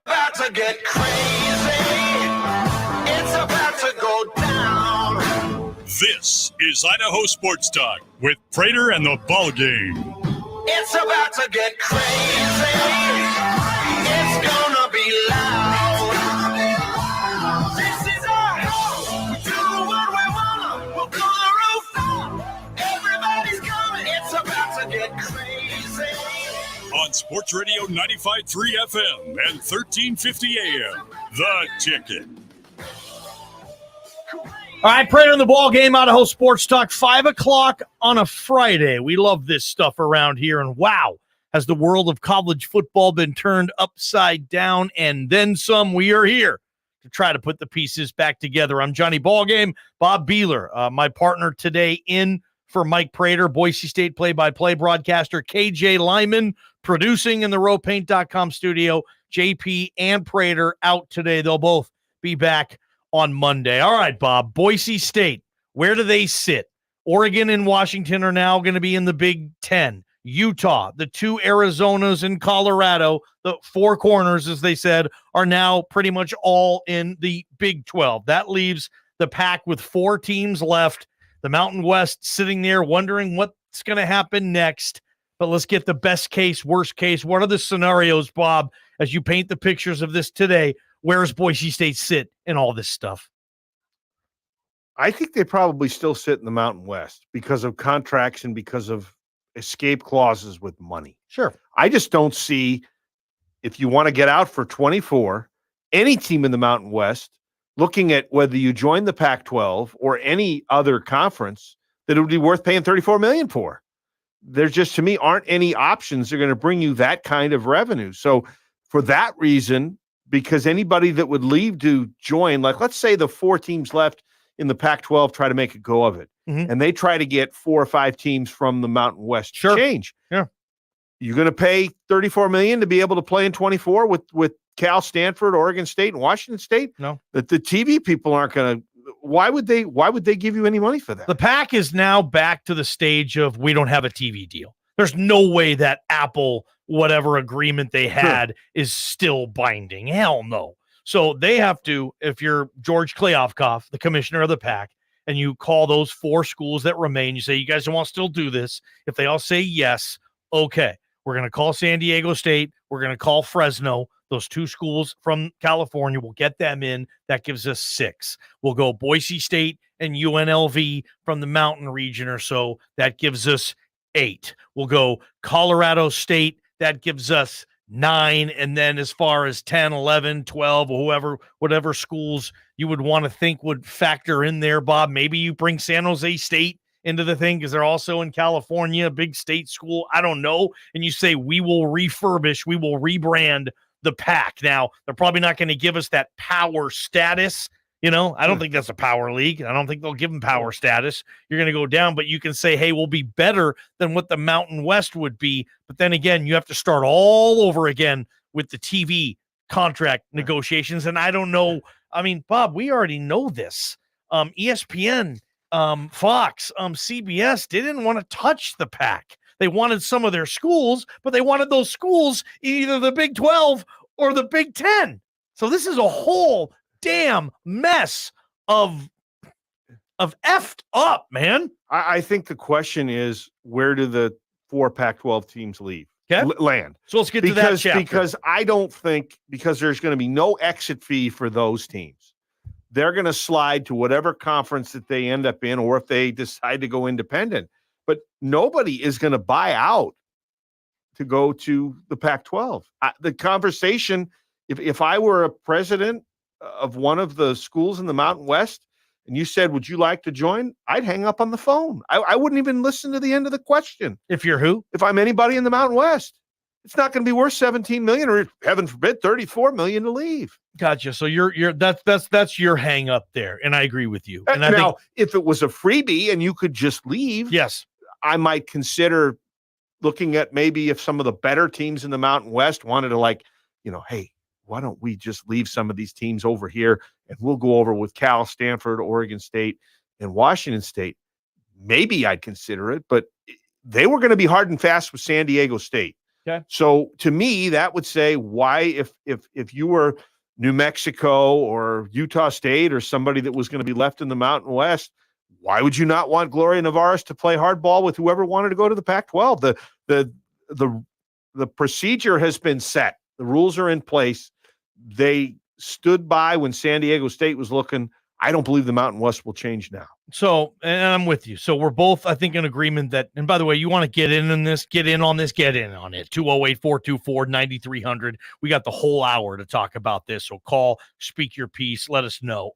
About to get crazy. It's about to go down. This is Idaho Sports Talk with Prater and the Ballgame. It's about to get crazy. It's gonna be loud. This is our home. We do what we wanna. We'll pull the roof up. Everybody's coming. It's about to get crazy. On Sports Radio 95.3 FM and 1350 AM, The Ticket. All right, Prater in the Ball Game, Idaho Sports Talk, 5 o'clock on a Friday. We love this stuff around here, and wow, has the world of college football been turned upside down and then some. We are here to try to put the pieces back together. I'm Johnny Ballgame, Bob Beeler, my partner today in for Mike Prater, Boise State play-by-play broadcaster, KJ Lyman, producing in the rowpaint.com studio. JP and Prater out today. They'll both be back on Monday. All right, Bob, Boise State, where do they sit? Oregon and Washington are now going to be in the Big Ten. Utah, the two Arizonas and Colorado, the four corners, as they said, are now pretty much all in the Big 12. That leaves the pack with four teams left. The Mountain West sitting there wondering what's going to happen next. But let's get the best case, worst case. What are the scenarios, Bob, as you paint the pictures of this today? Where does Boise State sit in all this stuff? I think they probably still sit in the Mountain West because of contracts and because of escape clauses with money. Sure. I just don't see, if you want to get out for 24, any team in the Mountain West looking at whether you join the Pac-12 or any other conference that it would be worth paying $34 million for. There just, to me, aren't any options that are going to bring you that kind of revenue. So for that reason, because anybody that would leave to join, like let's say the four teams left in the Pac-12 try to make a go of it, and they try to get 4 or 5 teams from the Mountain West to change. Yeah. You're going to pay $34 million to be able to play in 24 with Cal, Stanford, Oregon State, and Washington State? No. That the TV people aren't going to. Why would they give you any money for that? The Pac is now back to the stage of we don't have a TV deal. There's no way that Apple, whatever agreement they had, is still binding. Hell no. So they have to, if you're George Kliavkoff, the commissioner of the Pac, and you call those 4 schools that remain, you say, you guys want to still do this? If they all say yes, okay. We're going to call San Diego State. We're going to call Fresno. Those 2 schools from California, we'll get them in. That gives us 6. We'll go Boise State and UNLV from the mountain region or so. That gives us 8. We'll go Colorado State. That gives us 9. And then as far as 10, 11, 12, or whatever schools you would want to think would factor in there, Bob, maybe you bring San Jose State into the thing because they're also in California, a big state school. I don't know. And you say, we will refurbish, we will rebrand the Pac. Now, they're probably not going to give us that power status. I don't think that's a power league. I don't think they'll give them power status. You're going to go down, but you can say, hey, we'll be better than what the Mountain West would be. But then again, you have to start all over again with the TV contract negotiations. And I don't know. I mean, Bob, we already know this. ESPN, Fox, CBS, they didn't want to touch the Pac. They wanted some of their schools, but they wanted those schools either the Big 12 or the Big 10. So this is a whole damn mess of effed up, man. I think the question is, where do the 4 Pac-12 teams leave? Land. So let's get to that chapter. Because I don't think, because there's going to be no exit fee for those teams, they're going to slide to whatever conference that they end up in, or if they decide to go independent. But nobody is going to buy out to go to the Pac-12. The conversation, if I were a president of one of the schools in the Mountain West and you said, would you like to join? I'd hang up on the phone. I wouldn't even listen to the end of the question. If you're who? If I'm anybody in the Mountain West. It's not going to be worth $17 million or, heaven forbid, $34 million to leave. Gotcha. So that's your hang up there. And I agree with you. And now, if it was a freebie and you could just leave, yes, I might consider looking at maybe if some of the better teams in the Mountain West wanted to hey, why don't we just leave some of these teams over here and we'll go over with Cal, Stanford, Oregon State, and Washington State. Maybe I'd consider it, but they were going to be hard and fast with San Diego State. Okay. So to me, that would say why if you were New Mexico or Utah State or somebody that was going to be left in the Mountain West, why would you not want Gloria Nevares to play hardball with whoever wanted to go to the Pac-12? The procedure has been set. The rules are in place. They stood by when San Diego State was looking. I don't believe the Mountain West will change now. So, and I'm with you. So we're both, I think, in agreement that, and by the way, you want to get in on this, get in on it. 208-424-9300. We got the whole hour to talk about this. So call, speak your piece, let us know.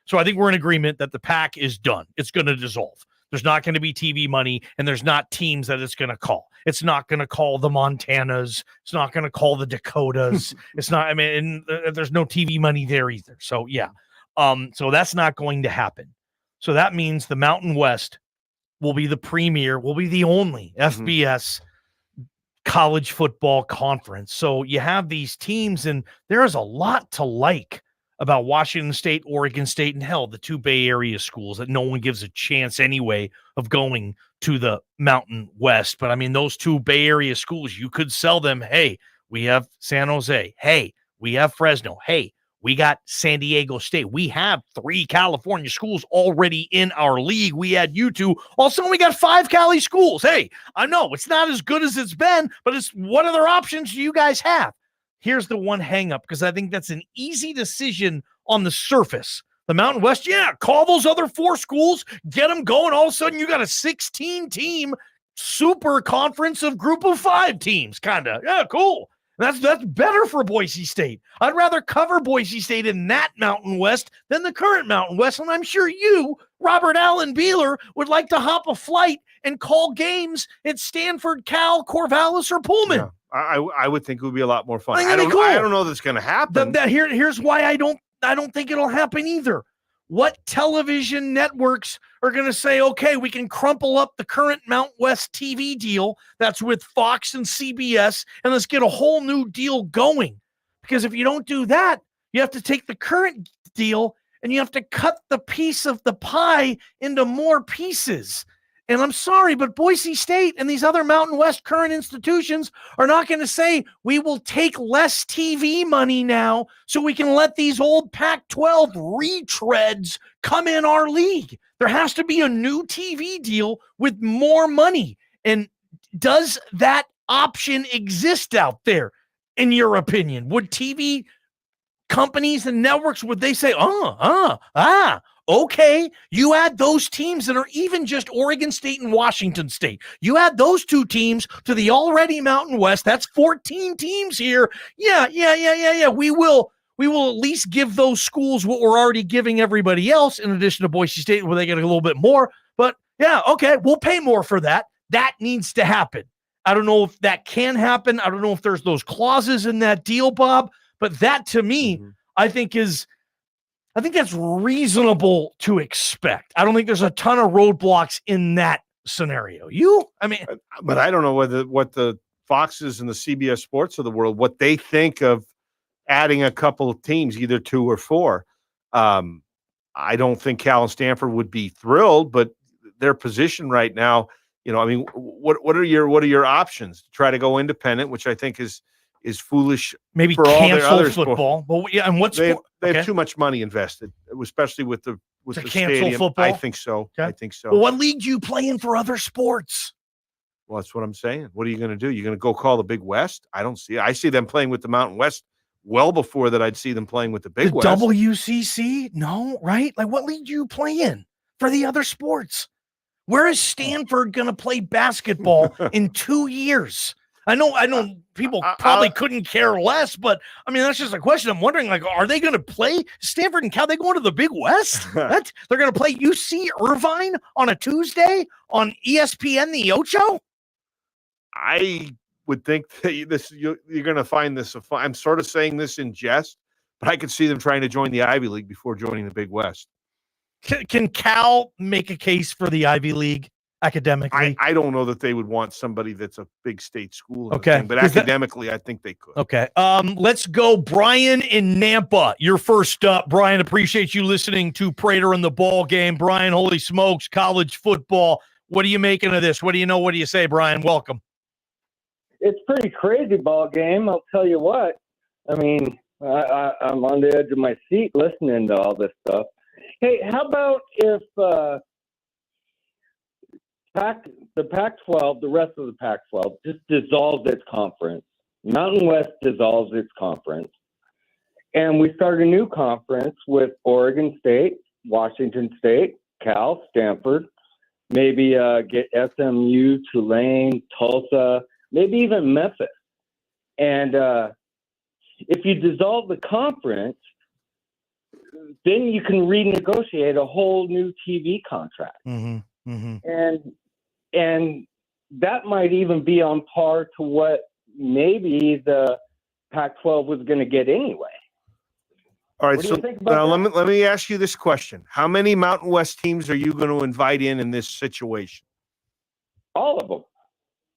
So I think we're in agreement that the Pac is done. It's going to dissolve. There's not going to be TV money, and there's not teams that it's going to call. It's not going to call the Montanas. It's not going to call the Dakotas. It's not, I mean, there's no TV money there either. So yeah. So that's not going to happen. So that means the Mountain West will be the premier, will be the only FBS college football conference. So you have these teams, and there is a lot to like about Washington State, Oregon State, and hell, the two Bay Area schools that no one gives a chance anyway of going to the Mountain West. But I mean, those two Bay Area schools, you could sell them. Hey, we have San Jose. Hey, we have Fresno. Hey, we got San Diego State. We have 3 California schools already in our league. We had you two. Also, we got 5 Cali schools. Hey, I know it's not as good as it's been, but it's what other options do you guys have? Here's the one hang up, because I think that's an easy decision on the surface. The Mountain West, yeah, call those other 4 schools, get them going. All of a sudden, you got a 16-team super conference of group of 5 teams, kind of. Yeah, cool. That's better for Boise State. I'd rather cover Boise State in that Mountain West than the current Mountain West, and I'm sure you, Robert Allen Beeler, would like to hop a flight and call games at Stanford, Cal, Corvallis, or Pullman. Yeah. I would think it would be a lot more fun. I don't know that's going to happen. Here's why I don't think it'll happen either. What television networks are going to say, okay, we can crumple up the current Mount West TV deal that's with Fox and CBS, and let's get a whole new deal going? Because if you don't do that, you have to take the current deal and you have to cut the piece of the pie into more pieces. And I'm sorry, but Boise State and these other Mountain West current institutions are not going to say, we will take less TV money now so we can let these old Pac-12 retreads come in our league. There has to be a new TV deal with more money. And does that option exist out there, in your opinion? Would TV companies and networks, would they say, okay, you add those teams that are even just Oregon State and Washington State. You add those 2 teams to the already Mountain West. That's 14 teams here. Yeah. We will at least give those schools what we're already giving everybody else, in addition to Boise State, where they get a little bit more. But yeah, okay, we'll pay more for that. That needs to happen. I don't know if that can happen. I don't know if there's those clauses in that deal, Bob. But that, to me, I think that's reasonable to expect. I don't think there's a ton of roadblocks in that scenario. But I don't know what the Foxes and the CBS Sports of the world, what they think of adding a couple of teams, either 2 or 4. I don't think Cal and Stanford would be thrilled, but their position right now, what are your options? To try to go independent, which I think is foolish. Maybe for cancel all their football. But yeah, and they have too much money invested, especially with the stadium. Football? I think so. Okay. I think so. Well, what league do you play in for other sports? Well, that's what I'm saying. What are you going to do? You're going to go call the Big West? I don't see it. I see them playing with the Mountain West well before that. I'd see them playing with the Big West. WCC? No, right? Like, what league do you play in for the other sports? Where is Stanford going to play basketball in 2 years? I know people probably couldn't care less, but I mean, that's just a question. I'm wondering, like, are they going to play Stanford and Cal? They going to the Big West? They're going to play UC Irvine on a Tuesday on ESPN, the Ocho? I would think that you're going to find this. I'm sort of saying this in jest, but I could see them trying to join the Ivy League before joining the Big West. Can Cal make a case for the Ivy League academically? I don't know that they would want somebody that's a big state school. Okay. But academically, I think they could. Okay. Let's go. Brian in Nampa. You're first up. Brian, appreciate you listening to Prater and the Ball Game. Brian, holy smokes, college football. What are you making of this? What do you know? What do you say, Brian? Welcome. it's pretty crazy ball game. I'll tell you what. I mean, I'm on the edge of my seat listening to all this stuff. Hey, how about if the Pac-12, the rest of the Pac-12, just dissolves its conference? Mountain West dissolves its conference, and we start a new conference with Oregon State, Washington State, Cal, Stanford, maybe get SMU, Tulane, Tulsa, maybe even Memphis. And if you dissolve the conference, then you can renegotiate a whole new TV contract. Mm-hmm. Mm-hmm. And that might even be on par to what maybe the Pac-12 was going to get anyway. All right, What do so you think about that? let me ask you this question. How many Mountain West teams are you going to invite in this situation? All of them.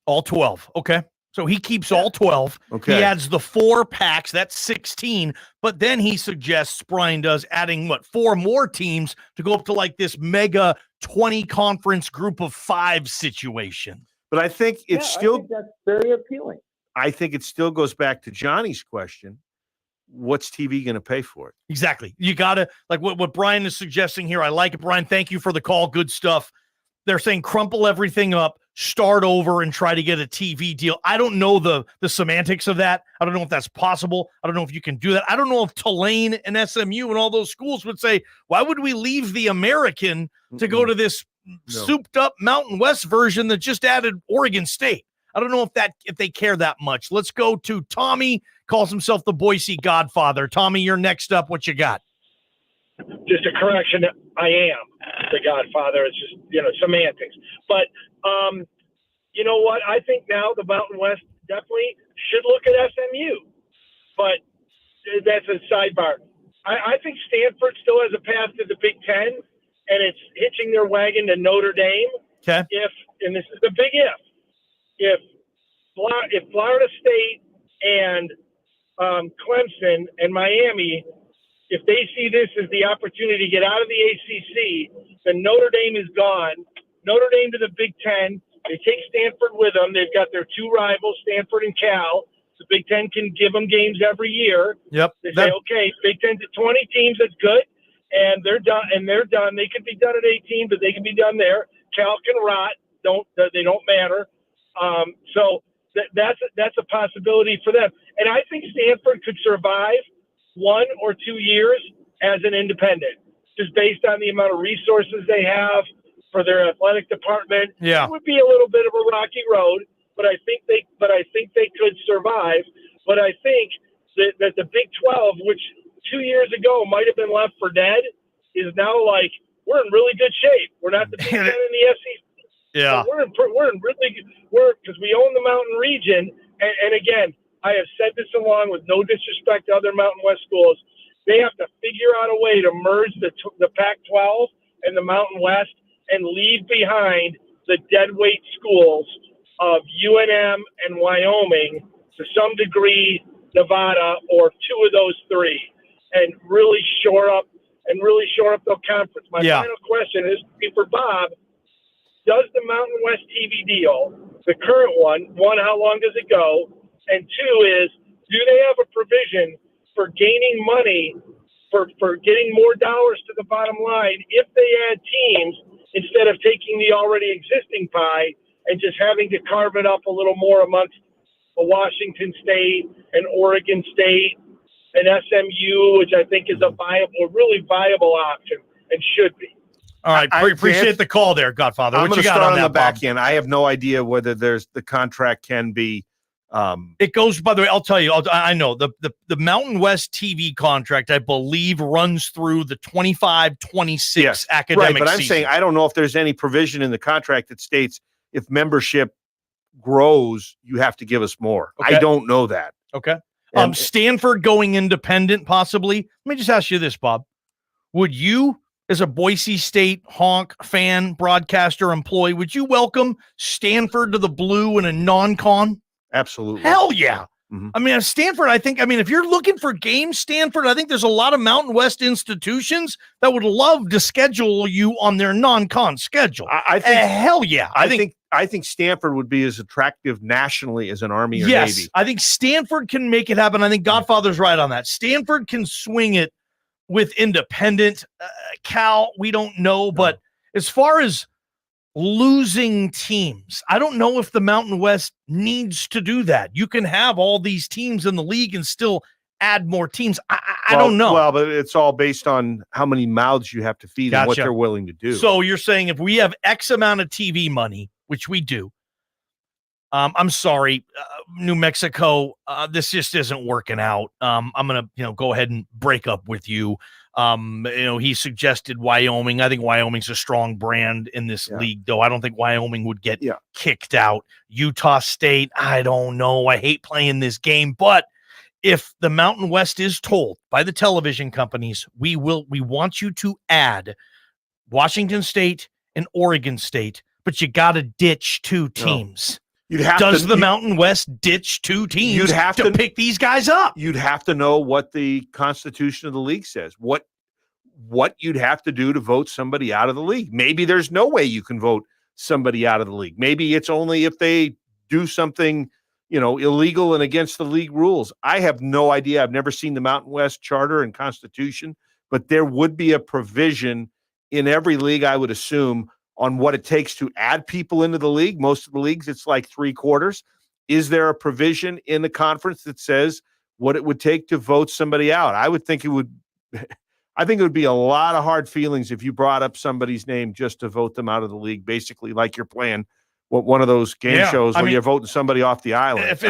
All 12. Okay. So he keeps all 12. Okay. He adds the 4 packs. That's 16. But then he suggests, Brian does, adding 4 more teams to go up to like this mega 20 conference group of 5 situation. But I think I think that's very appealing. I think it still goes back to Johnny's question. What's TV going to pay for it? Exactly. You got to, like what Brian is suggesting here. I like it, Brian. Thank you for the call. Good stuff. They're saying crumple everything up, start over, and try to get a TV deal. I don't know the semantics of that. I don't know if that's possible. I don't know if you can do that. I don't know if Tulane and SMU and all those schools would say, why would we leave the American to go to this souped up Mountain West version that just added Oregon State? I don't know if they care that much. Let's go to Tommy, calls himself the Boise Godfather. Tommy, you're next up. What you got? Just a correction. I am the Godfather. It's just, semantics. But, you know what? I think now the Mountain West definitely should look at SMU. But that's a sidebar. I think Stanford still has a path to the Big Ten, and it's hitching their wagon to Notre Dame. Okay. And this is the big if Florida State and Clemson and Miami, if they see this as the opportunity to get out of the ACC, then Notre Dame is gone. Notre Dame to the Big Ten. They take Stanford with them. They've got their 2 rivals, Stanford and Cal. The Big Ten can give them games every year. Yep. They say, okay, Big Ten's at 20 teams. That's good. And they're done. They could be done at 18, but they can be done there. Cal can rot. They don't matter. So that's a possibility for them. And I think Stanford could survive 1 or 2 years as an independent, just based on the amount of resources they have for their athletic department. Yeah. It would be a little bit of a rocky road, but I think they could survive. But I think that the Big 12, which 2 years ago might have been left for dead, is now like, we're in really good shape. We're not the Big Ten in the SEC. Yeah. But we're because we own the mountain region. And again, I have said this along with no disrespect to other Mountain West schools. They have to figure out a way to merge the Pac-12 and the Mountain West and leave behind the deadweight schools of UNM and Wyoming, to some degree Nevada, or 2 of those 3, and really shore up the conference. My final question is for Bob. Does the Mountain West TV deal, the current one, how long does it go? And 2 is, do they have a provision for gaining money, for getting more dollars to the bottom line if they add teams instead of taking the already existing pie and just having to carve it up a little more amongst a Washington State and Oregon State and SMU, which I think is a really viable option and should be. All right, appreciate the call there, Godfather. I'm What you got start on that, the back Bob? end. I have no idea whether the contract can be. It goes, by the way, I'll tell you, I know the Mountain West TV contract, I believe, runs through the 25-26 academic right, but I'm season. saying I don't know if there's any provision in the contract that states if membership grows, you have to give us more. Okay. I don't know that. Okay. And Stanford going independent, possibly. Let me just ask you this, Bob. Would you, as a Boise State honk fan, broadcaster, employee, would you welcome Stanford to the blue in a non-con? absolutely. Hell yeah. Mhm. I mean, Stanford, if you're looking for games, Stanford, I think there's a lot of Mountain West institutions that would love to schedule you on their non-con schedule. I think hell yeah. I think Stanford would be as attractive nationally as an Army or yes, Navy. I think Stanford can make it happen. I think Godfather's right on that. Stanford can swing it with independent. Cal, we don't know, but as far as losing teams, I don't know if the Mountain West needs to do that. You can have all these teams in the league and still add more teams. I don't know. Well, but it's all based on how many mouths you have to feed and what Gotcha. they're willing to do. So you're saying if we have X amount of TV money, which we do, I'm sorry, New Mexico, this just isn't working out. I'm going to, go ahead and break up with you. He suggested Wyoming. I think Wyoming's a strong brand in this league, though. I don't think Wyoming would get kicked out. Utah State, I don't know. I hate playing this game, but if the Mountain West is told by the television companies, we want you to add Washington State and Oregon State, but you got to ditch two teams. Does the Mountain West ditch two teams you'd have to pick these guys up? You'd have to know what the constitution of the league says, what you'd have to do to vote somebody out of the league. Maybe there's no way you can vote somebody out of the league. Maybe it's only if they do something, illegal and against the league rules. I have no idea. I've never seen the Mountain West charter and constitution, but there would be a provision in every league, I would assume, on what it takes to add people into the league. Most of the leagues, it's like 3/4. Is there a provision in the conference that says what it would take to vote somebody out? I think it would be a lot of hard feelings if you brought up somebody's name just to vote them out of the league, basically like you're playing one of those game shows where you're voting somebody off the island. If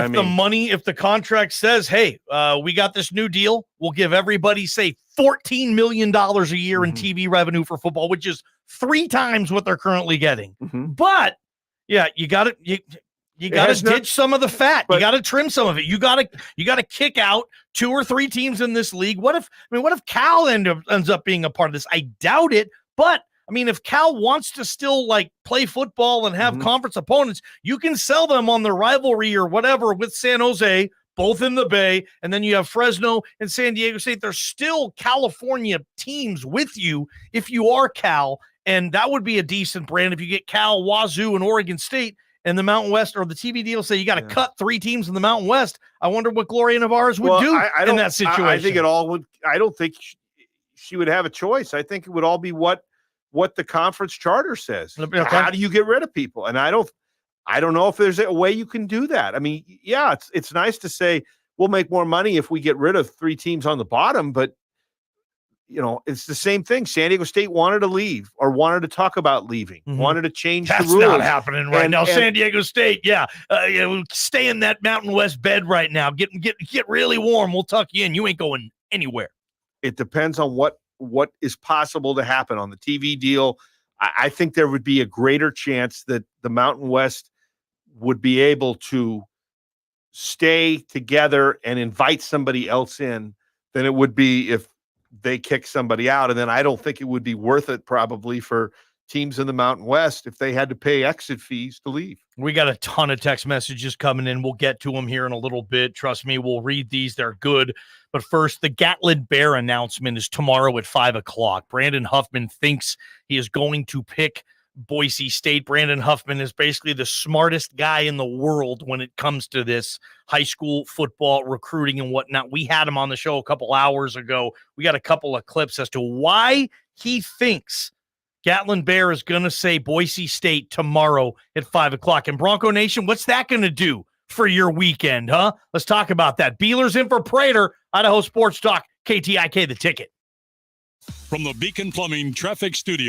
the contract says, hey, we got this new deal, we'll give everybody, say, $14 million a year in TV revenue for football, which is 3 times what they're currently getting. But you got to ditch some of the fat. You got to trim some of it. You got to kick out 2 or 3 teams in this league. What if Cal ends up being a part of this? I doubt it, but if Cal wants to still play football and have conference opponents, you can sell them on the rivalry or whatever with San Jose, both in the Bay, and then you have Fresno and San Diego State. There's still California teams with you if you are Cal, and that would be a decent brand if you get Cal, Wazoo, and Oregon State. And the Mountain West, or the TV deal, say you got to cut 3 teams in the Mountain West. I wonder what Gloria Navarez would do in that situation. I think it all would. I don't think she would have a choice. I think it would all be what the conference charter says. Okay. How do you get rid of people? And I don't know if there's a way you can do that. It's nice to say we'll make more money if we get rid of 3 teams on the bottom, but it's the same thing. San Diego State wanted to leave or wanted to talk about leaving, wanted to change the rules. That's not happening right now. San Diego State, stay in that Mountain West bed right now. Get really warm. We'll tuck you in. You ain't going anywhere. It depends on what is possible to happen on the TV deal. I think there would be a greater chance that the Mountain West would be able to stay together and invite somebody else in than it would be if they kick somebody out. And then I don't think it would be worth it probably for teams in the Mountain West if they had to pay exit fees to leave. We got a ton of text messages coming in. We'll get to them here in a little bit. Trust me, we'll read these. They're good. But first, the Gatlin Bear announcement is tomorrow at 5:00. Brandon Huffman thinks he is going to pick Boise State. Brandon Huffman is basically the smartest guy in the world when it comes to this high school football recruiting and whatnot. We had him on the show a couple hours ago. We got a couple of clips as to why he thinks Gatlin Bear is going to say Boise State tomorrow at 5:00. And Bronco Nation, what's that going to do for your weekend, huh? Let's talk about that. Beeler's in for Prater, Idaho Sports Talk, KTIK, The Ticket. From the Beacon Plumbing Traffic Studio.